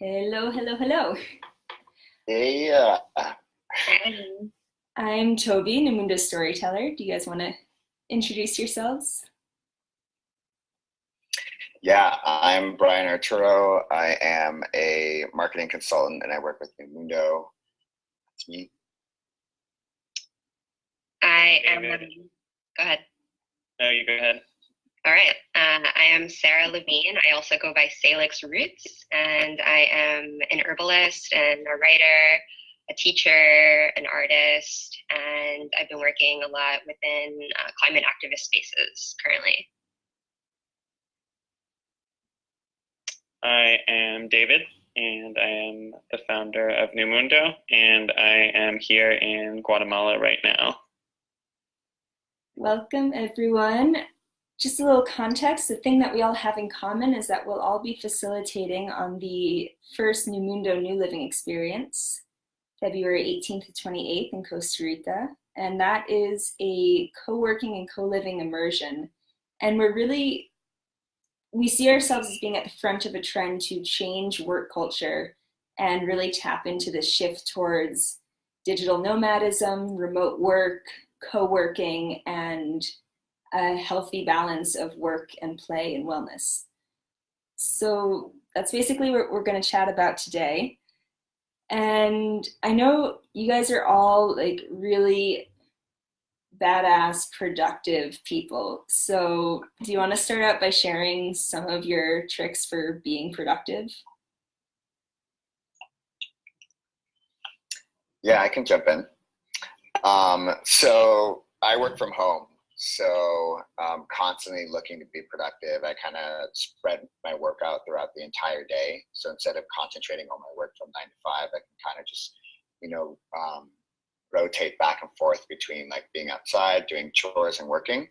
Hello, hello, hello. Hey, I'm Toby, NuMundo storyteller. Do you guys want to introduce yourselves? yeah, I'm Bryan Arturo. I am a marketing consultant and I work with NuMundo. That's me. I am, David. go ahead. No, you go ahead. All right. I am Sarah Levine. I also go by Salix Roots, and I am an herbalist and a writer, a teacher, an artist, and I've been working a lot within climate activist spaces currently. I am David, and I am the founder of NuMundo, and I am here in Guatemala right now. Welcome, everyone. Just a little context, the thing that we all have in common is that we'll all be facilitating on the first NuMundo NuLiving Experience, February 18th to 28th in Costa Rica. And that is a co-working and co-living immersion. And we see ourselves as being at the front of a trend to change work culture and really tap into the shift towards digital nomadism, remote work, co-working, and a healthy balance of work and play and wellness. So that's basically what we're going to chat about today. And I know you guys are all like really badass, productive people. So do you want to start out by sharing some of your tricks for being productive? Yeah, I can jump in. So I work from home, so constantly looking to be productive. I kind of spread my work out throughout the entire day. So instead of concentrating on my work from 9 to 5, I can kind of just, you know, rotate back and forth between like being outside, doing chores and working.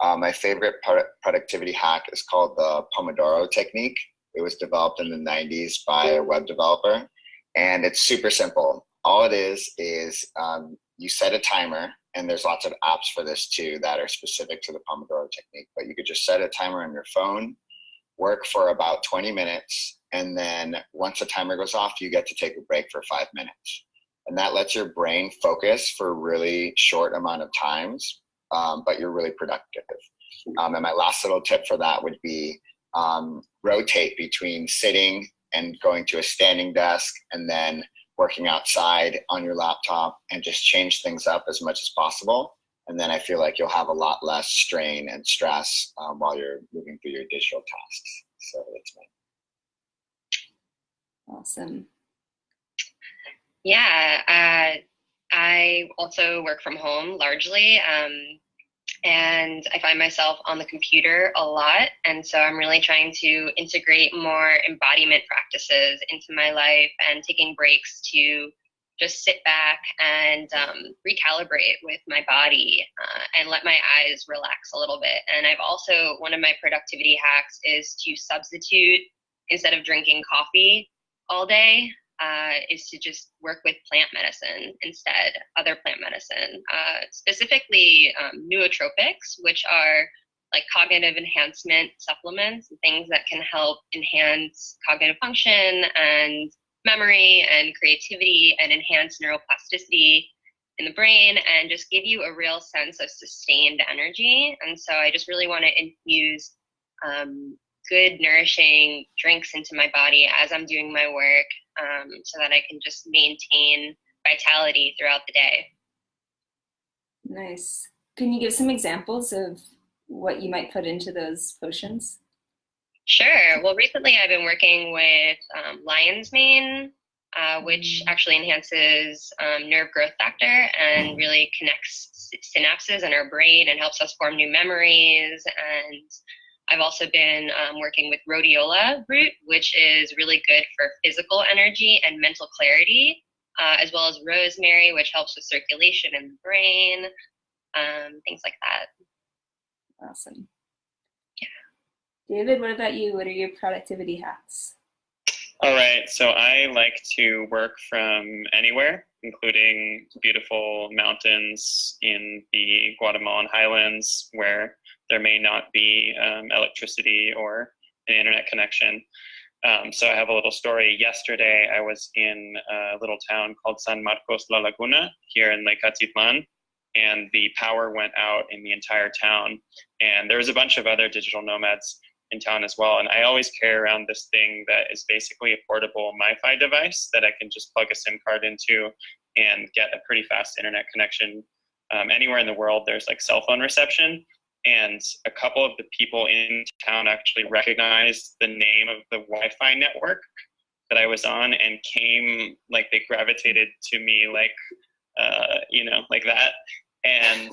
My favorite productivity hack is called the Pomodoro technique. It was developed in the 90s by a web developer, and it's super simple. All it is you set a timer, and there's lots of apps for this too that are specific to the Pomodoro technique, but you could just set a timer on your phone, work for about 20 minutes, and then once the timer goes off, you get to take a break for 5 minutes. And that lets your brain focus for a really short amount of times, but you're really productive. And my last little tip for that would be rotate between sitting and going to a standing desk and then working outside on your laptop, and just change things up as much as possible. And then I feel like you'll have a lot less strain and stress while you're moving through your digital tasks. So that's me. Awesome. Yeah, I also work from home largely, and I find myself on the computer a lot. And so I'm really trying to integrate more embodiment practices into my life and taking breaks to just sit back and recalibrate with my body and let my eyes relax a little bit. And I've also, one of my productivity hacks is to substitute, instead of drinking coffee all day, is to just work with plant medicine instead, other plant medicine, specifically nootropics, which are like cognitive enhancement supplements, things that can help enhance cognitive function and memory and creativity and enhance neuroplasticity in the brain and just give you a real sense of sustained energy. And so I just really want to infuse good, nourishing drinks into my body as I'm doing my work, so that I can just maintain vitality throughout the day. Nice. Can you give some examples of what you might put into those potions? Sure. Well, recently I've been working with lion's mane, which actually enhances nerve growth factor and really connects synapses in our brain and helps us form new memories. And I've also been working with rhodiola root, which is really good for physical energy and mental clarity, as well as rosemary, which helps with circulation in the brain, things like that. Awesome. David, what about you? What are your productivity hacks? All right, so I like to work from anywhere, including beautiful mountains in the Guatemalan highlands where there may not be electricity or an internet connection. So I have a little story. Yesterday, I was in a little town called San Marcos La Laguna here in Lake Atitlan, and the power went out in the entire town. And there was a bunch of other digital nomads in town as well. And I always carry around this thing that is basically a portable MiFi device that I can just plug a SIM card into and get a pretty fast internet connection. Anywhere in the world, there's like cell phone reception. And a couple of the people in town actually recognized the name of the Wi-Fi network that I was on and came, like they gravitated to me like, like that. And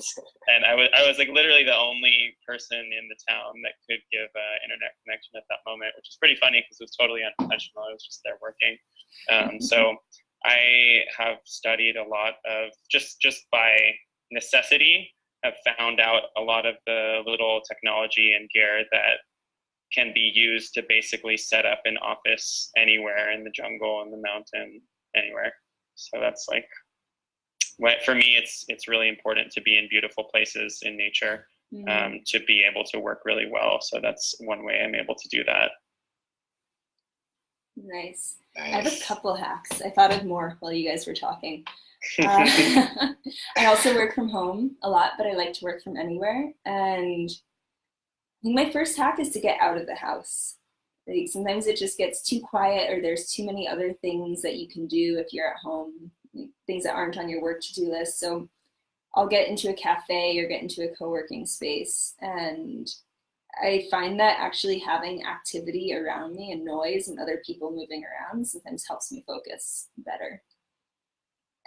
I was like literally the only person in the town that could give an internet connection at that moment, which is pretty funny because it was totally unintentional. I was just there working. So I have studied a lot of, just by necessity, have found out a lot of the little technology and gear that can be used to basically set up an office anywhere in the jungle, in the mountain, anywhere. So that's like, for me, it's really important to be in beautiful places in nature, to be able to work really well. So that's one way I'm able to do that. Nice. I have a couple hacks. I thought of more while you guys were talking. I also work from home a lot, but I like to work from anywhere. And I think my first hack is to get out of the house. Like sometimes it just gets too quiet, or there's too many other things that you can do if you're at home, things that aren't on your work to-do list. So I'll get into a cafe or get into a co-working space, and I find that actually having activity around me and noise and other people moving around sometimes helps me focus better.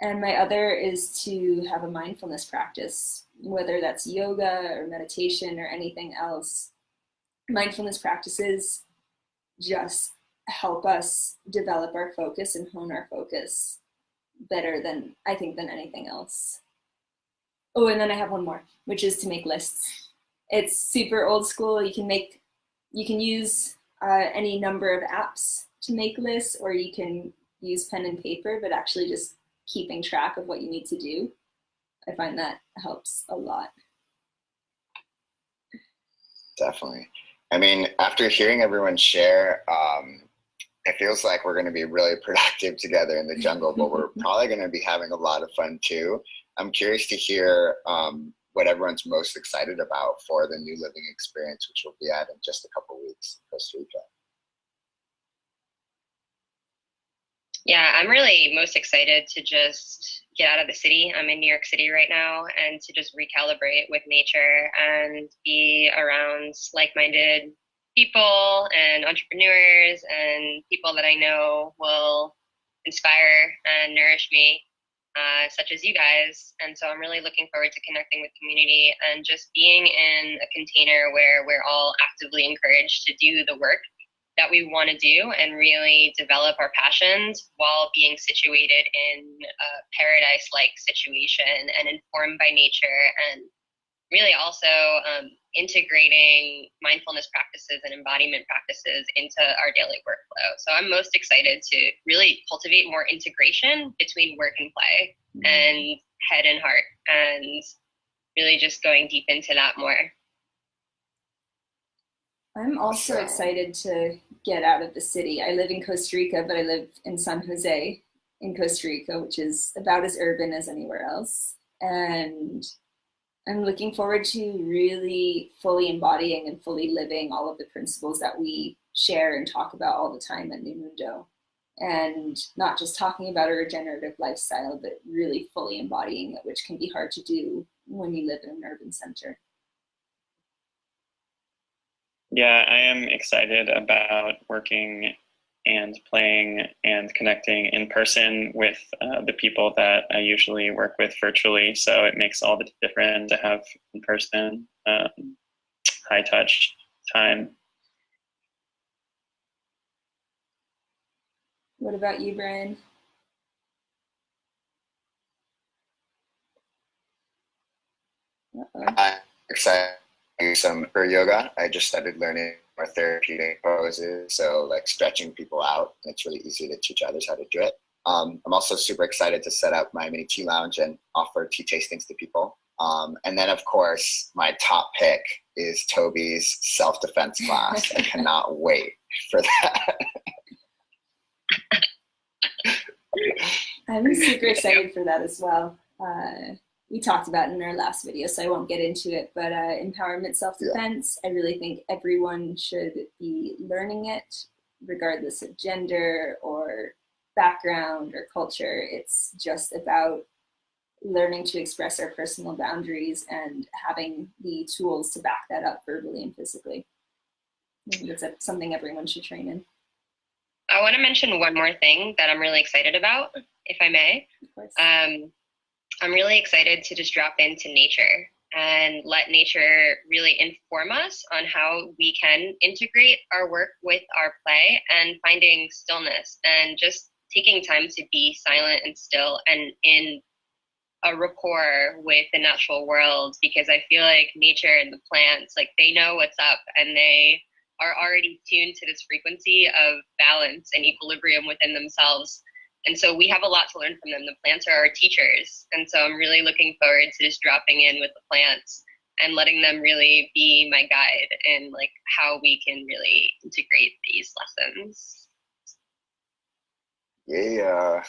And my other is to have a mindfulness practice, whether that's yoga or meditation or anything else. Mindfulness practices just help us develop our focus and hone our focus better than, I think, than anything else. Oh, and then I have one more, which is to make lists. It's super old school. You can use any number of apps to make lists, or you can use pen and paper, but actually just keeping track of what you need to do, I find that helps a lot. Definitely. I mean, after hearing everyone share, it feels like we're going to be really productive together in the jungle, but we're probably going to be having a lot of fun too. I'm curious to hear what everyone's most excited about for the NuLiving Experience, which we'll be at in just a couple of weeks in Costa Rica. Yeah, I'm really most excited to just get out of the city. I'm in New York City right now, and to just recalibrate with nature and be around like-minded people and entrepreneurs and people that I know will inspire and nourish me, such as you guys. And so I'm really looking forward to connecting with community and just being in a container where we're all actively encouraged to do the work that we want to do and really develop our passions while being situated in a paradise-like situation and informed by nature, and really also integrating mindfulness practices and embodiment practices into our daily workflow. So I'm most excited to really cultivate more integration between work and play and head and heart, and really just going deep into that more. I'm also excited to get out of the city. I live in Costa Rica, but I live in San Jose in Costa Rica, which is about as urban as anywhere else. And I'm looking forward to really fully embodying and fully living all of the principles that we share and talk about all the time at NuMundo. And not just talking about a regenerative lifestyle, but really fully embodying it, which can be hard to do when you live in an urban center. Yeah, I am excited about working and playing and connecting in person with the people that I usually work with virtually. So it makes all the difference to have in person, high touch time. What about you, Bryan? I'm excited to do some yoga. I just started learning more therapeutic poses, so like stretching people out. It's really easy to teach others how to do it. I'm also super excited to set up my mini tea lounge and offer tea tastings to people. And then, of course, my top pick is Toby's self-defense class. I cannot wait for that. I'm super excited for that as well. We talked about it in our last video, so I won't get into it, but empowerment self-defense, I really think everyone should be learning it, regardless of gender or background or culture. It's just about learning to express our personal boundaries and having the tools to back that up verbally and physically. I think it's something everyone should train in. I want to mention one more thing that I'm really excited about, if I may. Of course. I'm really excited to just drop into nature and let nature really inform us on how we can integrate our work with our play, and finding stillness and just taking time to be silent and still and in a rapport with the natural world, because I feel like nature and the plants, like, they know what's up, and they are already tuned to this frequency of balance and equilibrium within themselves. And so we have a lot to learn from them. The plants are our teachers. And so I'm really looking forward to just dropping in with the plants and letting them really be my guide in like how we can really integrate these lessons. Yeah.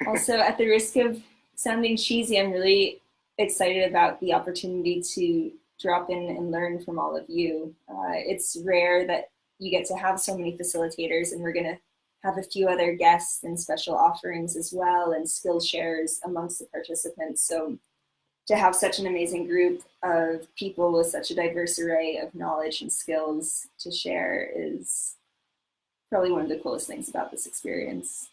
Also, at the risk of sounding cheesy, I'm really excited about the opportunity to drop in and learn from all of you. It's rare that you get to have so many facilitators, and we're going to have a few other guests and special offerings as well, and skill shares amongst the participants. So to have such an amazing group of people with such a diverse array of knowledge and skills to share is probably one of the coolest things about this experience.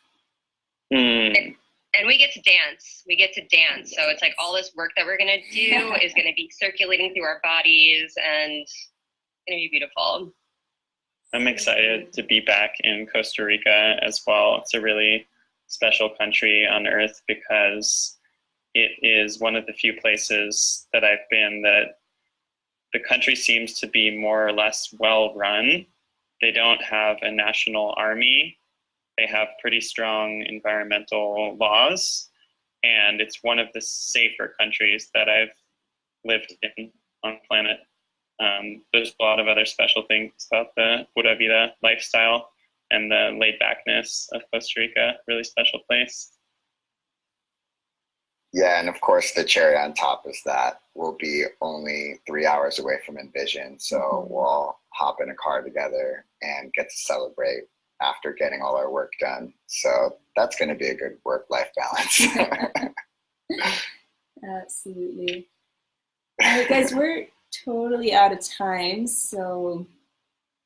And we get to dance. We get to dance. So it's like all this work that we're going to do is going to be circulating through our bodies, and it's going to be beautiful. I'm excited to be back in Costa Rica as well. It's a really special country on earth because it is one of the few places that I've been that the country seems to be more or less well run. They don't have a national army. They have pretty strong environmental laws, and it's one of the safer countries that I've lived in on planet. There's a lot of other special things about the pura vida lifestyle and the laid backness of Costa Rica. Really special place. Yeah, and of course the cherry on top is that we'll be only 3 hours away from Envision, so we'll all hop in a car together and get to celebrate after getting all our work done. So that's going to be a good work-life balance. Absolutely. All right, guys, we're totally out of time, so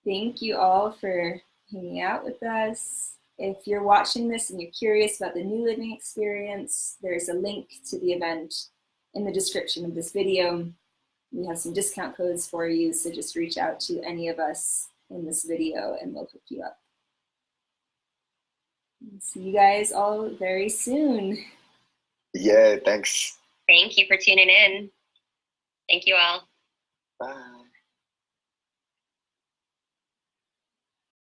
thank you all for hanging out with us. If you're watching this and you're curious about the NuLiving Experience, there's a link to the event in the description of this video. We have some discount codes for you, so just reach out to any of us in this video and we'll hook you up. See you guys all very soon. Yeah, thanks. Thank you for tuning in. Thank you all. Bye.